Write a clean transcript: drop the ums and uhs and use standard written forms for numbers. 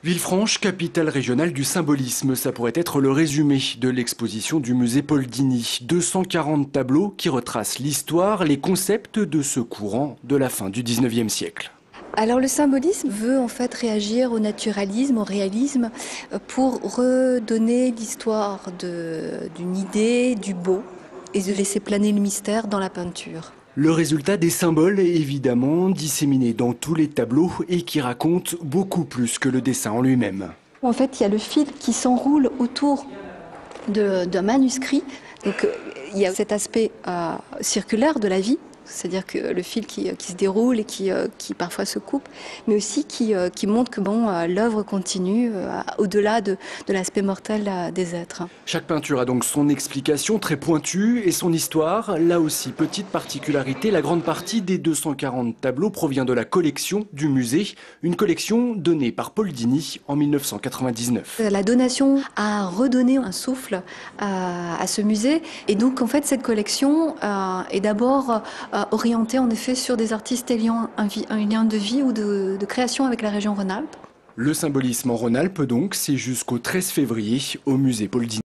Villefranche, capitale régionale du symbolisme, ça pourrait être le résumé de l'exposition du musée Paul Dini. 240 tableaux qui retracent l'histoire, les concepts de ce courant de la fin du 19e siècle. Alors le symbolisme veut en fait réagir au naturalisme, au réalisme, pour redonner l'histoire d'une idée, du beau, et de laisser planer le mystère dans la peinture. Le résultat des symboles est évidemment disséminé dans tous les tableaux et qui raconte beaucoup plus que le dessin en lui-même. En fait, il y a le fil qui s'enroule autour d'un manuscrit. Donc, il y a cet aspect circulaire de la vie, c'est-à-dire que le fil qui se déroule et qui parfois se coupe, mais aussi qui montre que l'œuvre continue au-delà de l'aspect mortel des êtres. Chaque peinture a donc son explication très pointue et son histoire. Là aussi, petite particularité, la grande partie des 240 tableaux provient de la collection du musée, une collection donnée par Paul Dini en 1999. La donation a redonné un souffle à ce musée, et donc en fait cette collection est d'abord orientée en effet sur des artistes ayant un lien de vie ou de création avec la région Rhône-Alpes. Le symbolisme en Rhône-Alpes donc, c'est jusqu'au 13 février au musée Paul Dini.